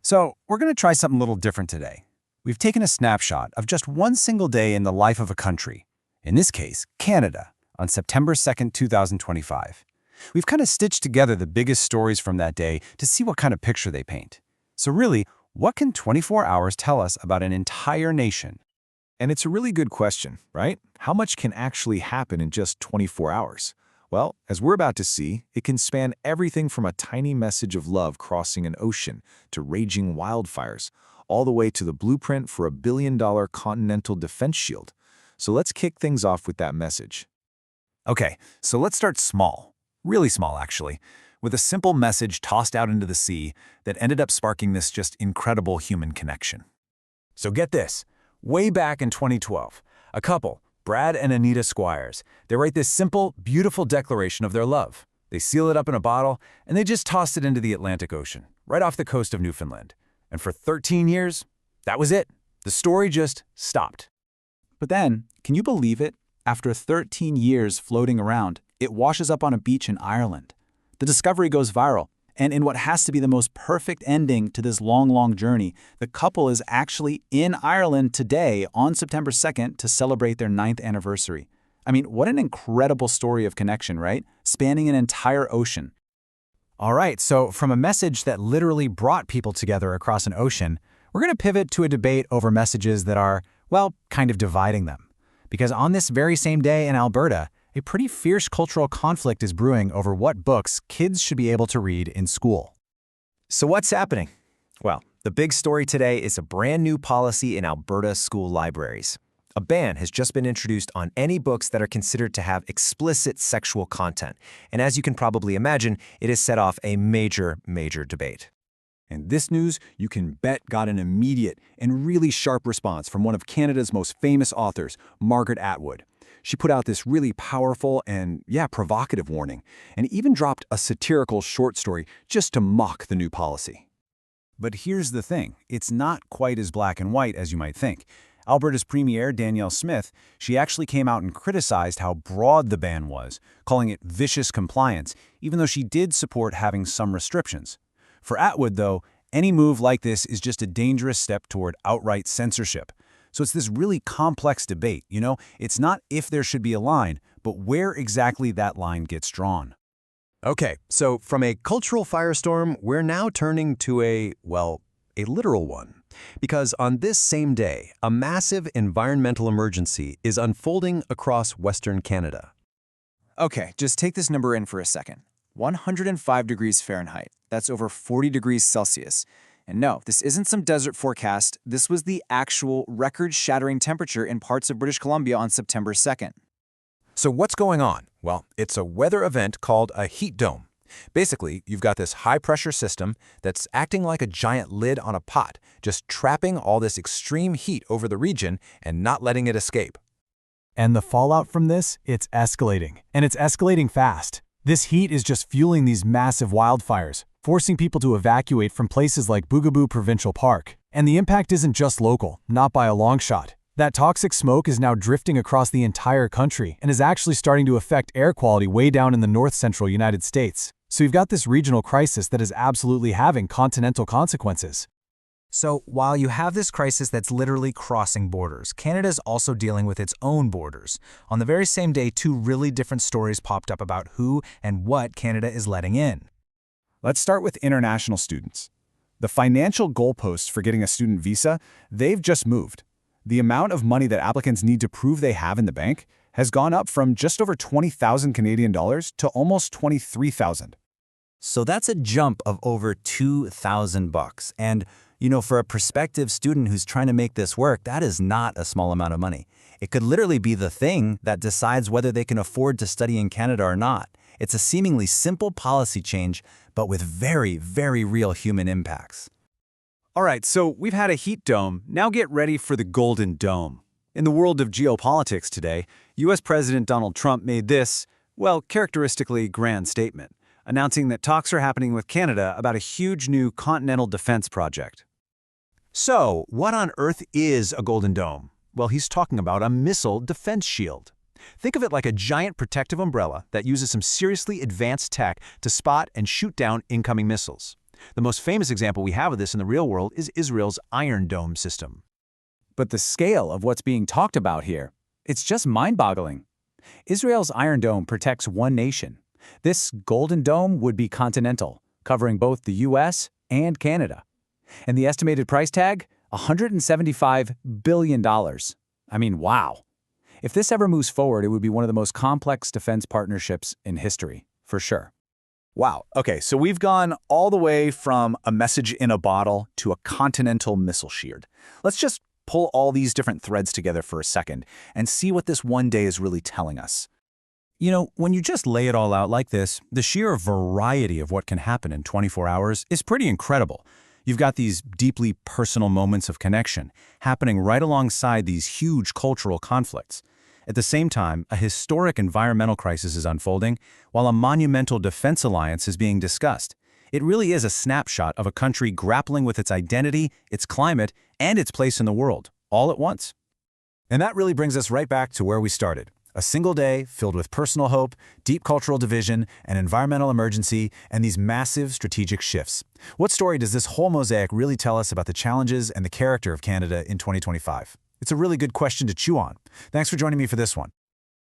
So, we're going to try something a little different today. We've taken a snapshot of just one single day in the life of a country, in this case, Canada, on September 2nd, 2025. We've kind of stitched together the biggest stories from that day to see what kind of picture they paint. So really, what can 24 hours tell us about an entire nation? And it's a really good question, right? How much can actually happen in just 24 hours? Well, as we're about to see, it can span everything from a tiny message of love crossing an ocean to raging wildfires, all the way to the blueprint for a billion-dollar continental defense shield. So let's kick things off with that message. Okay, so let's start small, really small actually, with a simple message tossed out into the sea that ended up sparking this just incredible human connection. So get this, way back in 2012, a couple, Brad and Anita Squires, they write this simple, beautiful declaration of their love. They seal it up in a bottle, and they just tossed it into the Atlantic Ocean, right off the coast of Newfoundland. And for 13 years, that was it. The story just stopped. But then, can you believe it? After 13 years floating around, it washes up on a beach in Ireland. The discovery goes viral, and in what has to be the most perfect ending to this long journey, the couple is actually in Ireland today on September 2nd to celebrate their 9th anniversary. I mean, what an incredible story of connection, right? Spanning an entire ocean. All right, so from a message that literally brought people together across an ocean, we're going to pivot to a debate over messages that are, well, kind of dividing them. Because on this very same day in Alberta, a pretty fierce cultural conflict is brewing over what books kids should be able to read in school. So what's happening? Well, the big story today is a brand new policy in Alberta school libraries. A ban has just been introduced on any books that are considered to have explicit sexual content. And as you can probably imagine, it has set off a major debate. And this news, you can bet, got an immediate and really sharp response from one of Canada's most famous authors, Margaret Atwood. She put out this really powerful and, provocative warning, and even dropped a satirical short story just to mock the new policy. But here's the thing, it's not quite as black and white as you might think. Alberta's Premier, Danielle Smith, she actually came out and criticized how broad the ban was, calling it vicious compliance, even though she did support having some restrictions. For Atwood, though, any move like this is just a dangerous step toward outright censorship. So it's this really complex debate, It's not if there should be a line, but where exactly that line gets drawn. Okay, so from a cultural firestorm, we're now turning to a literal one. Because on this same day, a massive environmental emergency is unfolding across Western Canada. Okay, just take this number in for a second. 105 degrees Fahrenheit. That's over 40 degrees Celsius. And no, this isn't some desert forecast. This was the actual record-shattering temperature in parts of British Columbia on September 2nd. So what's going on? Well, it's a weather event called a heat dome. Basically, you've got this high-pressure system that's acting like a giant lid on a pot, just trapping all this extreme heat over the region and not letting it escape. And the fallout from this, it's escalating. And it's escalating fast. This heat is just fueling these massive wildfires, forcing people to evacuate from places like Boogaboo Provincial Park. And the impact isn't just local, not by a long shot. That toxic smoke is now drifting across the entire country and is actually starting to affect air quality way down in the north-central United States. So you've got this regional crisis that is absolutely having continental consequences. So while you have this crisis that's literally crossing borders, Canada's also dealing with its own borders. On the very same day, two really different stories popped up about who and what Canada is letting in. Let's start with international students. The financial goalposts for getting a student visa, they've just moved. The amount of money that applicants need to prove they have in the bank has gone up from just over 20,000 Canadian dollars to almost 23,000. So that's a jump of over $2,000. And, for a prospective student who's trying to make this work, that is not a small amount of money. It could literally be the thing that decides whether they can afford to study in Canada or not. It's a seemingly simple policy change, but with very real human impacts. All right, so we've had a heat dome. Now get ready for the Golden Dome. In the world of geopolitics today, U.S. President Donald Trump made this, characteristically grand statement, announcing that talks are happening with Canada about a huge new continental defense project. So, what on earth is a Golden Dome? Well, he's talking about a missile defense shield. Think of it like a giant protective umbrella that uses some seriously advanced tech to spot and shoot down incoming missiles. The most famous example we have of this in the real world is Israel's Iron Dome system. But the scale of what's being talked about here, it's just mind-boggling. Israel's Iron Dome protects one nation. This Golden Dome would be continental, covering both the U.S. and Canada. And the estimated price tag? $175 billion. I mean, wow. If this ever moves forward, it would be one of the most complex defense partnerships in history, for sure. Wow. Okay, so we've gone all the way from a message in a bottle to a continental missile shield. Let's just pull all these different threads together for a second and see what this one day is really telling us. You know, when you just lay it all out like this, the sheer variety of what can happen in 24 hours is pretty incredible. You've got these deeply personal moments of connection happening right alongside these huge cultural conflicts. At the same time, a historic environmental crisis is unfolding, while a monumental defense alliance is being discussed. It really is a snapshot of a country grappling with its identity, its climate, and its place in the world, all at once. And that really brings us right back to where we started. A single day filled with personal hope, deep cultural division, an environmental emergency, and these massive strategic shifts. What story does this whole mosaic really tell us about the challenges and the character of Canada in 2025? It's a really good question to chew on. Thanks for joining me for this one.